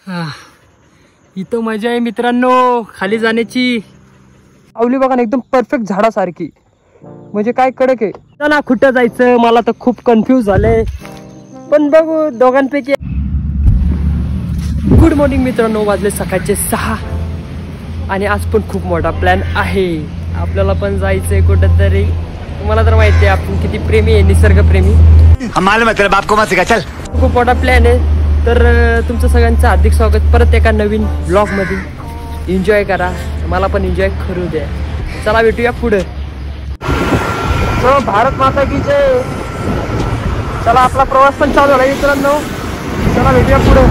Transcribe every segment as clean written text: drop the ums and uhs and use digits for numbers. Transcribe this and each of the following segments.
इथं मजा आहे मित्रांनो खाली जाण्याची। सावली बघा ना एकदम परफेक्ट झाडासारखी, म्हणजे काय कडक आहे। चला कुठं जायचं मला तर खूप कन्फ्यूज झालंय, पण बघू दोघांपैकी। गुड मॉर्निंग मित्रांनो, वाजले सकाळचे 6 आणि आज पण खूप मोठा प्लॅन आहे। आपल्याला पण जायचंय कुठंतरी। तुम्हाला तर माहिती आहे आपण किती प्रेमी आहे, निसर्ग प्रेमी। मतलब आपको मत सिखा चल। खूप मोठा प्लॅन आहे। तर तुमचं सगळ्यांचं हार्दिक स्वागत परत एका नवीन ब्लॉग मध्ये। एन्जॉय करा, मला पण एन्जॉय करू द्या। चला भेटूया पुढे। भारत माता की जय। चला आपला प्रवास पण चालू झाला मित्रांनो, चला भेटूया पुढे।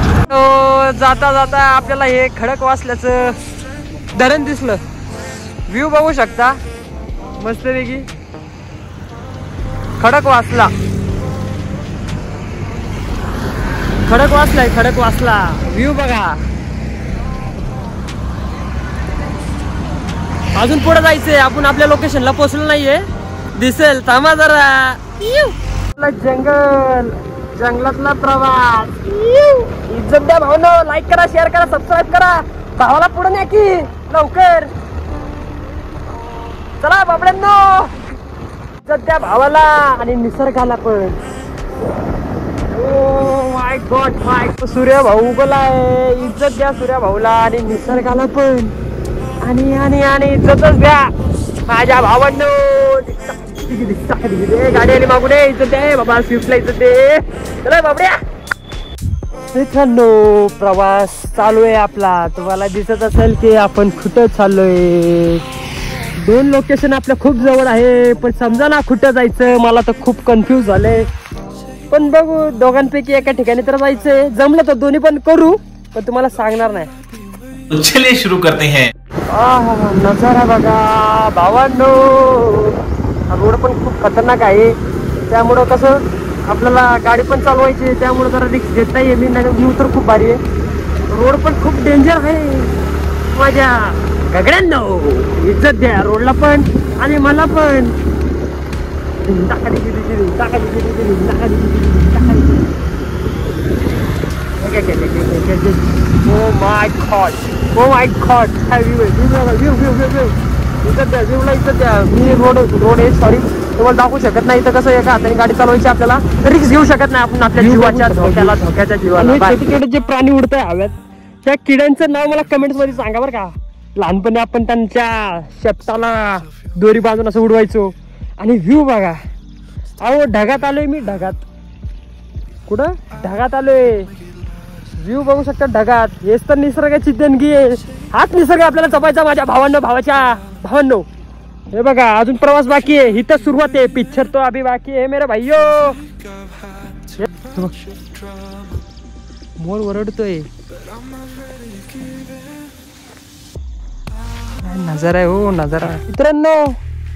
जाता जाता आपल्याला हे खडकवासल्याचं धरण दिसलं। व्ह्यू बघू शकता मस्तपैकी खडकवासला। खडकवासला खडकवासला व्ह्यू बघा। अजून पुढे जायचंय, आपण आपल्या लोकेशनला पोहोचलो नाहीये, दिसेल थांबा जरा। जंगल, जंगलातला प्रवास। इज्जत द्या भावांनो, लाईक करा, शेअर करा, सबस्क्राईब करा। भावाला पुढे न्या की लवकर। चला बाबड्यांनो, इज्जत द्या भावाला आणि निसर्गाला पण। ओ माय गॉड, माय सूर्य भाऊ उगलाय। इज्जत द्या सूर्य भाऊला आणि निसर्गाला पण, आणि आणि आणि इज्जतच द्या माझ्या भावांनो। गाडी आली मागून, इज्जत दे बाबा, स्विफ्टला इज्जत दे। चला बाबड्या। मित्रांनो प्रवास चालू आहे आपला। तुम्हाला दिसत असेल की आपण कुठं चाललोय। 2 लोकेशन आपल्या खूप जवळ आहे, पण समजा ना कुठं जायचं, मला तर खूप कन्फ्यूज झालंय। पण बघू दोघांपैकी एका ठिकाणी तर जायचंय। जमलं तर दोन्ही पण करू, पण तुम्हाला सांगणार नाही। चलिए शुरू करते हैं। नजारा बघा भावांनो, रोड पण खूप खतरनाक आहे, त्यामुळं कसं आपल्याला गाडी पण चालवायची, त्यामुळे जरा रिस्क घेत नाहीये मी। नाही व्ह्यू तर खूप भारी आहे, रोड पण खूप डेंजर आहे माझ्या गगड्यांनो। इज्जत द्या रोडला पण आणि मला पण। Oh my God, oh my God, me road आहे सॉरी तुम्हाला दाखवू शकत नाही। तर कसं एका हाताने गाडी चालवायची, आपल्याला रिस्क घेऊ शकत नाही आपण आपल्या जीवाच्या, धोक्याच्या जीवाला। छोटे जे प्राणी उडताय हव्यात, त्या किड्यांचं नाव मला कमेंट्स मध्ये सांगा बरं का। लहानपणी आपण त्यांच्या शेपटाला दोरी बांधून असं उडवायचो। आणि व्ह्यू बघा, अहो ढगात आलोय मी, ढगात। कुठं ढगात आलोय, व्ह्यू बघू शकता ढगात। हेच तर निसर्गाची देणगी आहे, हाच निसर्ग आपल्याला जपायचा माझ्या भावांनो, भावांनो। हे बघा अजून प्रवास बाकी आहे, इथं सुरुवात आहे, पिक्चर तो अभी बाकी है मेरे भाइयों। मोर ओरडतोय, नजारा आहे हो नजारा। मित्रांनो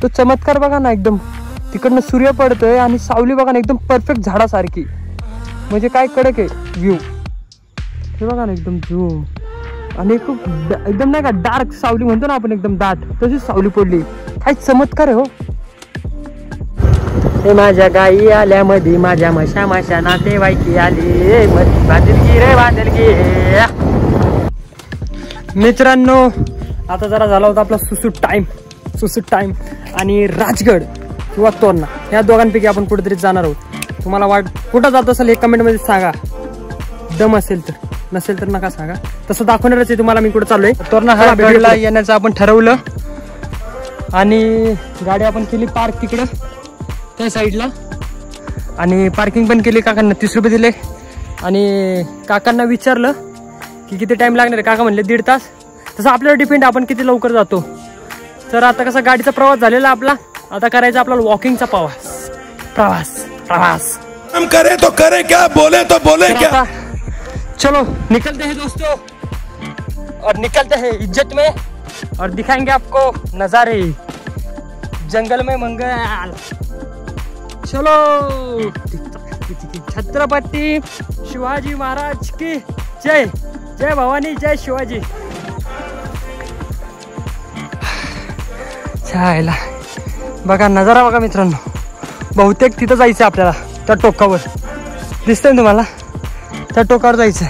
तो चमत्कार बघा ना, एकदम तिकडनं सूर्य पडतोय आणि सावली बघा ना एकदम परफेक्ट झाडासारखी, म्हणजे काय कडक आहे व्ह्यू। हे बघा ना एकदम झूम, आणि खूप एकदम नाही का डार्क सावली म्हणतो ना आपण, एकदम दाट तशी सावली पडली। काय चमत्कार आहे हो। हे माझ्या गाई आल्या मधी, माझ्या मशा नातेवाईकी आली मधी, बांधलगी रे बांधलगी। मित्रांनो आता जरा झाला होता आपला सुसूट टाइम आणि राजगड किंवा तोरणा या दोघांपैकी आपण कुठेतरी जाणार आहोत। तुम्हाला कुठं जात असेल हे कमेंट मध्ये सांगा, दम असेल तर, नसेल तर नका सांगा, तसं दाखवणारच आहे तुम्हाला मी कुठे चाललोय। तोरणा हा गडला येण्याचं आपण ठरवलं आणि गाडी आपण केली पार्क तिकडं त्या साईडला, आणि पार्किंग पण केली। काकांना 30 रुपये दिले आणि काकांना विचारलं की किती टाइम लागणार आहे, काका म्हणले 1.5 तास। तसं आपल्याला डिपेंड आपण किती लवकर जातो। तर आता कसा गाडीचा प्रवास झालेला आपला, आता करायचा आपल्याला वॉकिंगचा प्रवास। हम करे तो करे क्या, बोले तो बोले क्या। चलो निकलते हैं दोस्तों, और निकलते हैं इज्जत में, और दिखाएंगे आपको नजारे जंगल में मंगल। चलो छत्रपति शिवाजी महाराज की जय, जय भवानी, जय शिवाजी। छायला बघा नजारा बघा मित्रांनो, बहुतेक तिथं जायचं आपल्याला, त्या टोकावर दिसतंय तुम्हाला, त्या टोकावर जायचं।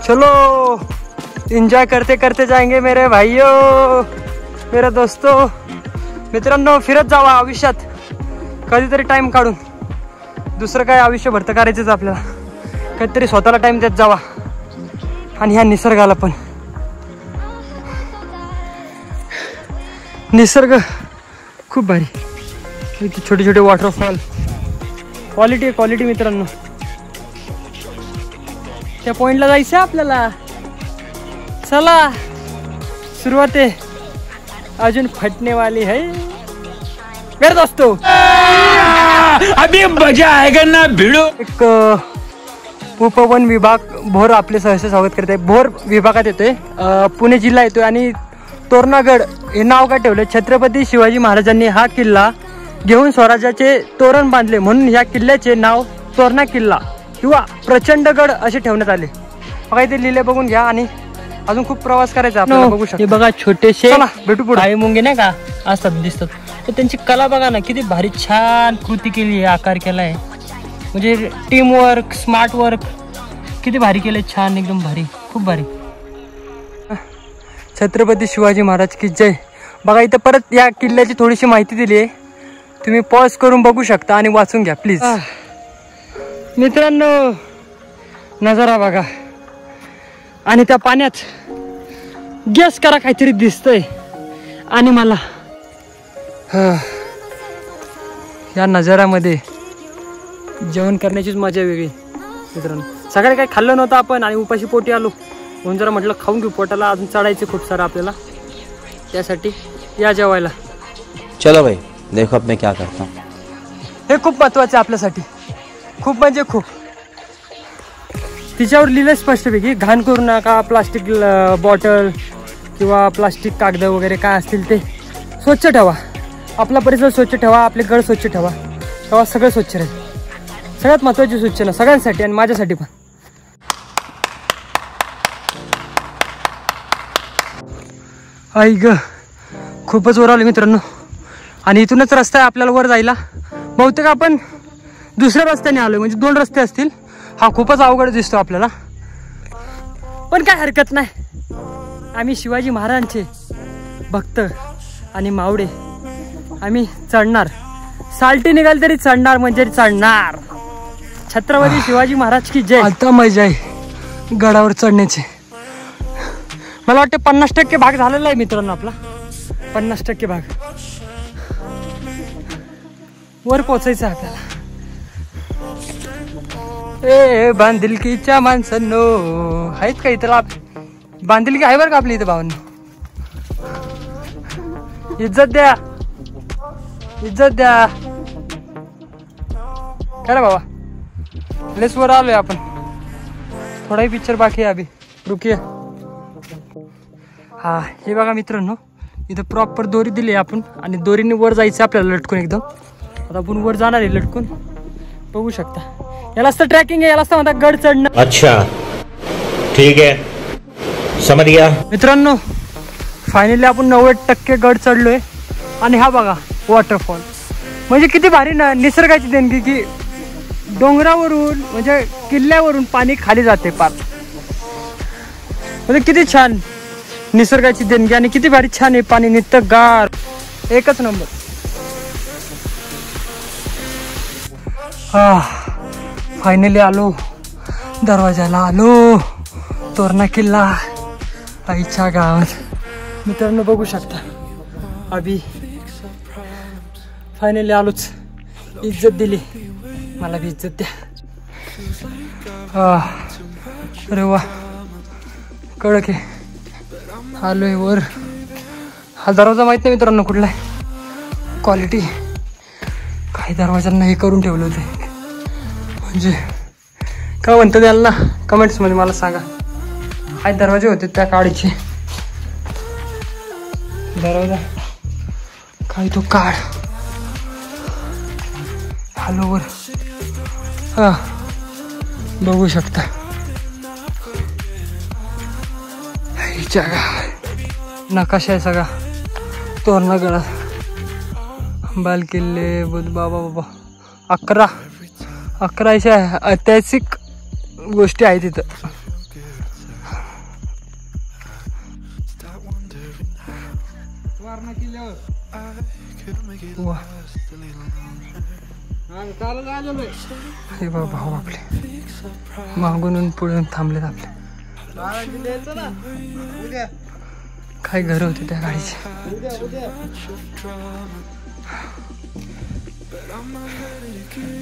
चलो एंजॉय करते करते जाएंगे मेरे भाइयों, मेरे दोस्तों. मित्रांनो, फिरत जावा आयुष्यात कधीतरी टाइम काढून. दुसरं काय आयुष्यभर तर करायचंच आपल्याला. काहीतरी स्वतःला टाइम देत जावा. आणि ह्या निसर्गाला पण. निसर्ग खूप भारी. इथे छोटे छोटे वॉटरफॉल. क्वालिटी क्वालिटी मित्रांनो. त्या पॉइंटला जायचं आपल्याला. चला सुरुवात आहे. अजून फटने वाली है मेरे दोस्तों. अभी मजा आएगा ना भिड़ो. एक उपवन विभाग भोर आपले सहर्ष स्वागत करते. भोर विभागात येतोय. पुणे जिल्हा येतोय. आणि तोरणागड हे नाव का ठेवलं? छत्रपती शिवाजी महाराजांनी हा किल्ला घेऊन स्वराज्याचे तोरण बांधले म्हणून या किल्ल्याचे नाव तोरणा किल्ला किंवा प्रचंडगड असे ठेवण्यात आले. बघा इथे लिहिले, बघून घ्या. आणि अजून खूप प्रवास करायचा आपल्याला. बघू शकता. हे बघा छोटेसे भेटू पुढे काही मुंगे नाही का असतात दिसतात. तर त्यांची कला बघा ना, किती भारी छान कृती केली आहे, आकार केला आहे. म्हणजे टीम वर्क, स्मार्ट वर्क किती भारी केले. छान एकदम भारी, खूप भारी. छत्रपती शिवाजी महाराज की जय. बघा इथं परत या किल्ल्याची थोडीशी माहिती दिली आहे. तुम्ही पॉज करून बघू शकता आणि वाचून घ्या प्लीज. मित्रांनो, नजारा बघा. आणि त्या पाण्यात गेस करा काहीतरी दिसतंय. आणि मला या नजाऱ्यामध्ये जेवण करण्याचीच मजा वेगळी मित्रांनो. सकाळी काही खाल्लं नव्हतं आपण आणि उपाशी पोटी आलो म्हणून जरा म्हटलं खाऊन घेऊ. पोटाला अजून चढायचं खूप सारं आपल्याला. त्यासाठी या जेवायला. चलो भाई, देखो अब मैं क्या करता हूँ. हे खूप महत्वाचं आहे आपल्यासाठी. खूप म्हणजे खूप. तिच्यावर लिहिलं स्पष्टपैकी, घाण करू नका. प्लास्टिक बॉटल किंवा प्लास्टिक कागद वगैरे काय असतील ते स्वच्छ ठेवा. आपला परिसर स्वच्छ ठेवा. आपले गड स्वच्छ ठेवा. तेव्हा सगळं स्वच्छ राहील. सगळ्यात महत्त्वाची सूचना सगळ्यांसाठी आणि माझ्यासाठी पण. आई ग, खूपच वर आलो मित्रांनो. आणि इथूनच रस्ता आहे आपल्याला वर जायला. बहुतेक आपण दुसऱ्या रस्त्याने आलोय, म्हणजे 2 रस्ते असतील. हा खूपच अवघड दिसतो आपल्याला, पण काय हरकत नाही. आम्ही शिवाजी महाराजांचे भक्त आणि मावडे. आम्ही चढणार. साल्टी निघाल तरी चढणार म्हणजे चढणार. छत्रपती शिवाजी महाराज की जय. आता मजा आहे गडावर चढण्याची. मला वाटतं 50% भाग झालेला आहे मित्रांनो आपला. 50% भाग. वर पोचायचं आपल्याला. ए बांधिलकीच्या माणसांनो, आहेत का इथं? बांधिलकी आहे बरं का आपली इथं भावांनो. इज्जत द्या, इज्जत द्या. खरं बाबा, लेस वर आलोय आपण. थोडाही पिक्चर बाकी आहे अभि, रुकिये. हा हे बघा मित्रांनो, इथं प्रॉपर दोरी दिली आहे आपण. आणि दोरीने वर जायचं आपल्याला लटकून एकदम. आता आपण वर जाणार आहे लटकून. बघू शकता. यालाच तर ट्रॅकिंग आहे. यालाच तर म्हणतात गड चढणं. अच्छा ठीक आहे, समझ गया. मित्रांनो, फायनली आपण 90% गड चढलोय. आणि हा बघा वॉटरफॉल. म्हणजे किती भारी ना निसर्गाची देणगी की डोंगरावरून म्हणजे किल्ल्यावरून पाणी खाली जाते पार. म्हणजे किती छान निसर्गाची देणगी. आणि किती भारी छान आहे पाणी. नितगार, एकच नंबर. फायनली आलो, दरवाजाला आलो. तोरणा किल्ला आईच्या गावात. मित्रांनो बघू शकता, अभि फायनली आलोच. इज्जत दिली मला बी, इज्जत द्या. अरे वा, कडक आहे. आलोय वर. हा दरवाजा माहित नाही मित्रांनो कुठला आहे. क्वालिटी काही दरवाजांना हे करून ठेवलं होते. म्हणजे काय म्हणतात याला कमेंट्स मध्ये मला सांगा. काय दरवाजे होते त्या काळीचे. दरवाजा काय तो काढ. आलो वर. हा बघू शकता जागा. नकाशा आहे सगळा तोरणागडात. बाल किल्ले, बाबा बाबा 11 अशा ऐतिहासिक गोष्टी आहेत तिथं. वा हे बघ भाऊ आपले मागून पुढून थांबलेत आपले. काय घर होते त्या गाडीचे.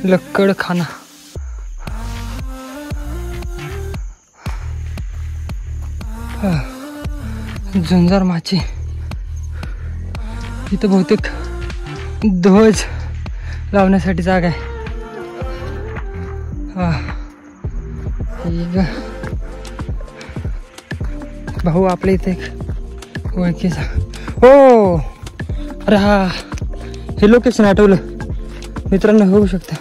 लक्कड खाना. झुंजार माची. इथं बहुतेक ध्वज लावण्यासाठी जागा आहे. भाऊ आपल्या इथे एक ओळखीचा. हो अरे हा हे लोकेशन आठवलं मित्रांनो. होऊ शकतं.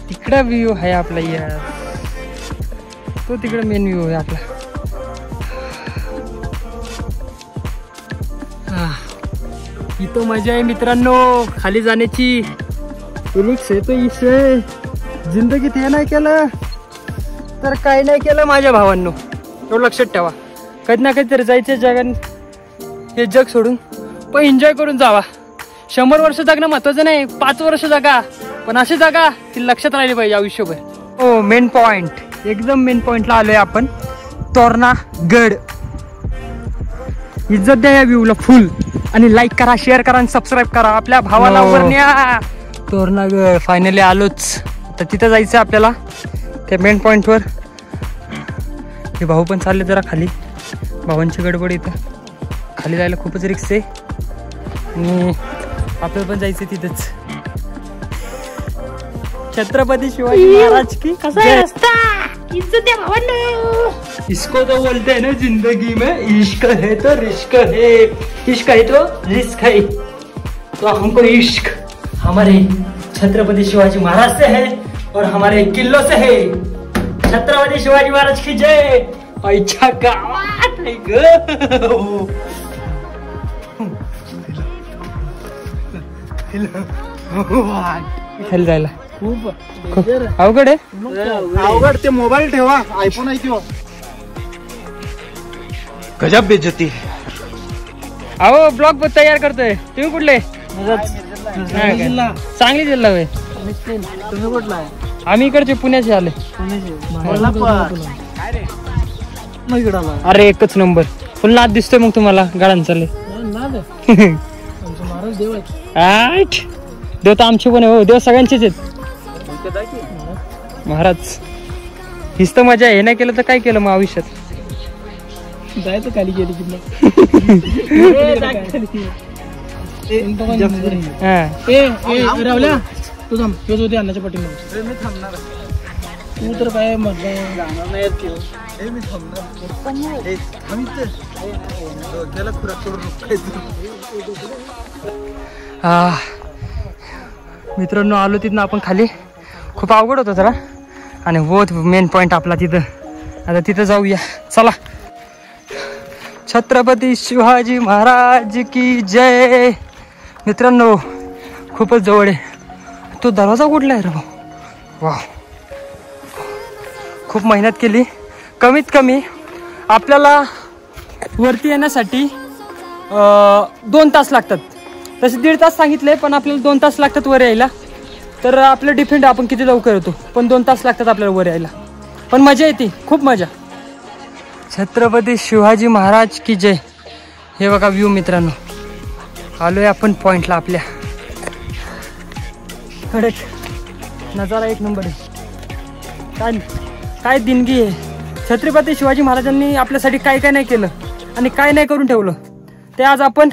तिकडं व्ह्यू आहे आपला. या तो तिकडं मेन व्ह्यू आहे आपला. इथं मजा आहे मित्रांनो खाली जाण्याची. जिंदगीत हे नाही केलं तर काही नाही केलं माझ्या भावांनो. एवढं लक्षात ठेवा. कधी ना कधी तरी जायचं जगात हे जग सोडून पण एन्जॉय करून जावा. 100 वर्ष जगणं महत्वाचं नाही. 5 वर्ष जगा पण अशी जगा ती लक्षात राहिली पाहिजे आयुष्यभर. हो मेन पॉइंट एकदम मेन पॉइंटला आलोय आपण. तोरणा गड. इज्जत द्या या व्ह्यूला फुल आणि लाईक करा शेअर करा आणि सबस्क्राईब करा. आपल्या भावाला वर न्या. तोरणा गड फायनली आलोच. तर तिथं जायचं आपल्याला त्या मेन पॉइंटवर. हे भाऊ पण चालले जरा खाली. भावांची गडबड इथं. खाली जायला खूपच रिस्क आहे आणि आपल्याला पण जायचं तिथंच. छत्रपती शिवाजी महाराज की इसको तो बोलते हैं ना जिंदगी में इश्क है तो रिश्क है. इश्क है तो रिस्क है. तो हमको इश्क हमारे छत्रपति शिवाजी महाराज से है और हमारे किल्लों से है. छत्रपति शिवाजी महाराज की जय. अच्छा गावात आहे ग. खाली जायला खूप अवघड आहे. अवघड. ते मोबाईल ठेवा. आयफोन आहे किंवा गजब बेइज्जती. अहो ब्लॉग तयार करतोय. तुम्ही कुठले. सांगली जिल्हा होय. तुम्ही कुठला आहे. आम्ही इकडचे पुण्याचे आले. अरे एकच नंबर. फुल नाद दिसतोय मग तुम्हाला गाड्यान चालले. देव तर आमचे पण हो. देव सगळ्यांचेच आहेत महाराज. हीच तर मजा आहे. हे नाही केलं तर काय केलं मग आयुष्यात. जायचं खाली गेली रावल्या तू थांब. तोच होते अन्नाच्या पाठीमध्ये. मी थांबणार. तू तर काय म्हटलं. मी थांबणार. त्याला खुराक करून मित्रांनो आलो तिथनं आपण खाली. खूप अवघड होतं जरा आणि बहुत मेन पॉइंट आपला तिथं. आता तिथं जाऊया चला. छत्रपती शिवाजी महाराज की जय. मित्रांनो खूपच जवळ आहे. तो दरवाजा कुठला आहे रे भाऊ. वा खूप मेहनत केली. कमीत कमी आपल्याला वरती येण्यासाठी 2 तास लागतात. तसे 1.5 तास सांगितले पण आपल्याला 2 तास लागतात वर यायला. तर आपलं डिपेंड आपण किती लवकर येतो. पण 2 तास लागतात आपल्याला वर यायला. पण मजा येते खूप मजा. छत्रपती शिवाजी महाराज की जय. हे बघा व्ह्यू मित्रांनो. आलोय आपण पॉइंटला आपल्या. कडक नजारा एक नंबर आहे. काय दिनगी आहे. छत्रपती शिवाजी महाराजांनी आपल्यासाठी काय काय नाही केलं आणि काय नाही करून ठेवलं ते आज आपण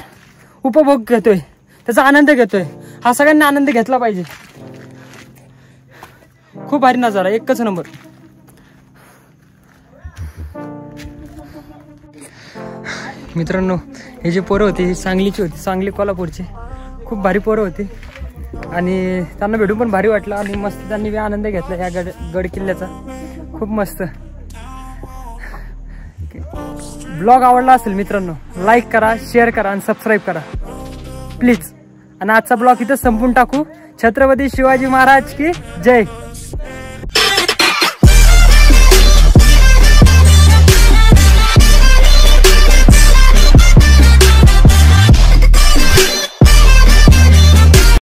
उपभोग घेतोय. त्याचा आनंद घेतोय. हा सगळ्यांना आनंद घेतला पाहिजे. खूप भारी नजारा एकच नंबर. मित्रांनो हे जे पोरं होते ही सांगलीची होती. सांगली कोल्हापूरची. खूप भारी पोरं होती आणि त्यांना भेटून पण भारी वाटलं आणि मस्त त्यांनी आनंद घेतला या गड किल्ल्याचा. खूप मस्त. ब्लॉग आवडला असेल मित्रांनो लाईक करा शेअर करा आणि सबस्क्राईब करा प्लीज. आणि आजचा ब्लॉग इथं संपून टाकू. छत्रपती शिवाजी महाराज की जय.